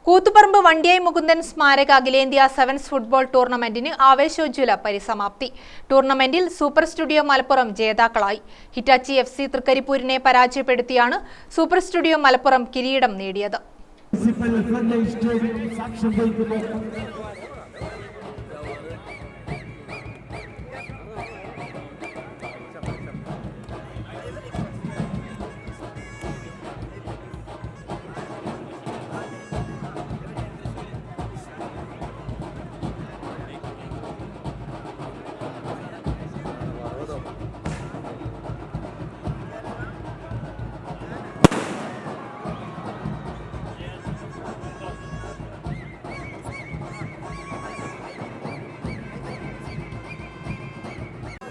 കൂത്തുപറമ്പ് വണ്ടിയായി മുകുന്ദൻ സ്മാരക അഖിലേന്ത്യാ sevens football ടൂർണമെന്റിന് ആവേശോജ്വല പരിസമാപ്തി. ടൂർണമെന്റിൽ സൂപ്പർ സ്റ്റുഡിയോ മലപ്പുറം ജേതാക്കളായി. ഹിറ്റാച്ചി FC തൃക്കരിപ്പൂരിനെ പരാജയപ്പെടുത്തിയാണ് സൂപ്പർ സ്റ്റുഡിയോ മലപ്പുറം കിരീടം നേടിയത്.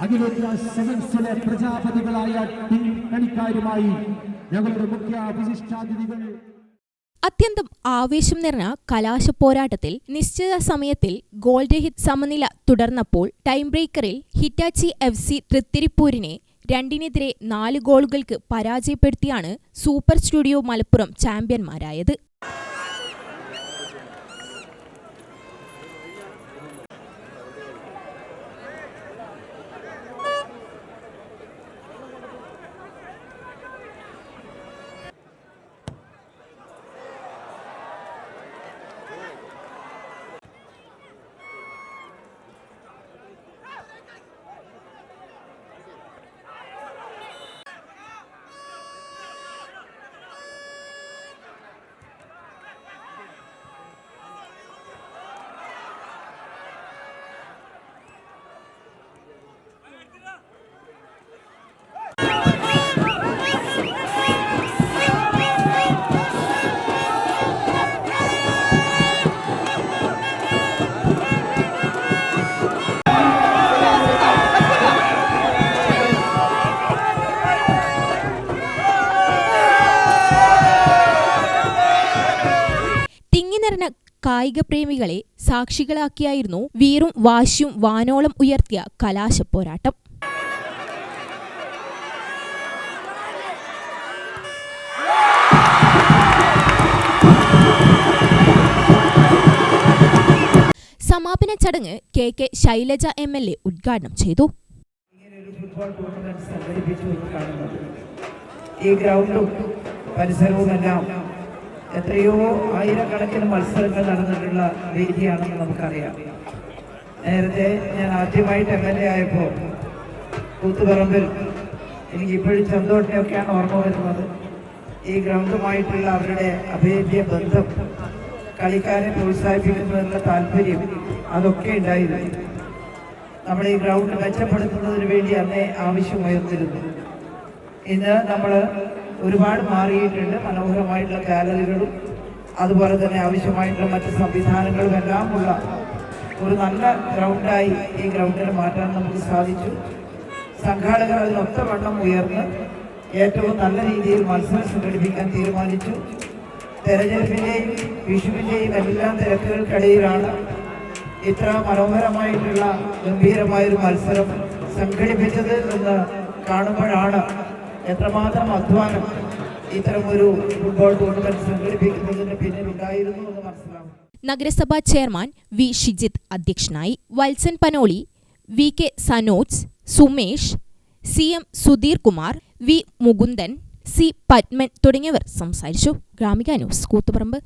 അഖിലേന്ത്യാ സെവൻസിലെ പ്രജാപതികളായ ടീം കളിക്കാരുമായി ഞങ്ങളുടെ മുഖ്യ വിശിഷ്ടാതിഥികൾ. അത്യന്തം ആവേശം നിറഞ്ഞ കലാശപ്പോരാട്ടത്തിൽ നിശ്ചിത സമയത്തിൽ ഗോൾരഹിത സമനില തുടർന്നപ്പോൾ ടൈം ബ്രേക്കറിൽ ഹിറ്റാച്ചി FC തൃക്കരിപ്പൂരിനെ 2-നെതിരെ 4 ഗോളുകൾക്ക് പരാജയപ്പെടുത്തിയാണ് സൂപ്പർ സ്റ്റുഡിയോ മലപ്പുറം ചാമ്പ്യന്മാരായത്. നിറഞ്ഞ കായിക പ്രേമികളെ സാക്ഷികളാക്കിയായിരുന്നു വീറും വാശിയും വാനോളം ഉയർത്തിയ കലാശപ്പോരാട്ടം. സമാപന ചടങ്ങ് KK ശൈലജ MLA ഉദ്ഘാടനം ചെയ്തു. ഈ ഗ്രൗണ്ടും പരിസരവുമെല്ലാം എത്രയോ ആയിരക്കണക്കിന് മത്സരങ്ങൾ നടന്നിട്ടുള്ള വേദിയാണെന്ന് നമുക്കറിയാം. നേരത്തെ ഞാൻ ആദ്യമായിട്ട് MLA ആയപ്പോൾ കൂത്തുപറമ്പിൽ എനിക്ക് ഇപ്പോഴും ചന്തോട്ടിനെയൊക്കെയാണ് ഓർമ്മ വരുന്നത്. ഈ ഗ്രൗണ്ടുമായിട്ടുള്ള അവരുടെ അഭേദ്യ ബന്ധം, കളിക്കാരെ പ്രോത്സാഹിപ്പിക്കുന്നതിനുള്ള താല്പര്യം, അതൊക്കെ ഉണ്ടായിരുന്നു. നമ്മൾ ഈ ഗ്രൗണ്ട് മെച്ചപ്പെടുത്തുന്നതിന് വേണ്ടി അന്നേ ആവശ്യമുയർന്നിരുന്നു. ഇന്ന് നമ്മൾ ഒരുപാട് മാറിയിട്ടുണ്ട്. മനോഹരമായിട്ടുള്ള ഗാലറികളും അതുപോലെ തന്നെ ആവശ്യമായിട്ടുള്ള മറ്റ് സംവിധാനങ്ങളും എല്ലാം ഉള്ള ഒരു നല്ല ഗ്രൗണ്ടായി ഈ ഗ്രൗണ്ടിനെ മാറ്റാൻ നമുക്ക് സാധിച്ചു. സംഘാടകർ അതിനൊത്തവണ്ണം ഉയർന്ന് ഏറ്റവും നല്ല രീതിയിൽ മത്സരം സംഘടിപ്പിക്കാൻ തീരുമാനിച്ചു. തെരഞ്ഞെടുപ്പിൻ്റെയും വിഷുവിൻ്റെയും എല്ലാം തിരക്കുകൾക്കിടയിലാണ് ഇത്ര മനോഹരമായിട്ടുള്ള ഗംഭീരമായൊരു മത്സരം സംഘടിപ്പിച്ചത് എന്ന് കാണുമ്പോഴാണ് എത്രമാത്രം അധ്വാനം ഇത്തരമൊരു ഫുട്ബോൾ ടൂർണമെന്റ് സംഘടിപ്പിക്കുന്നതിന് പിന്നിലുണ്ടായിരുന്നു എന്ന് മനസ്സിലാവും. നഗരസഭാ ചെയർമാൻ V ഷിജിത്ത് അധ്യക്ഷനായി. Valsan Panoli, VK Sanoj, Sumesh, CM Sudheer Kumar, V Mukundan, C Padman തുടങ്ങിയവർ സംസാരിച്ചു. ഗ്രാമിക ന്യൂസ്, കൂത്തുപറമ്പ്.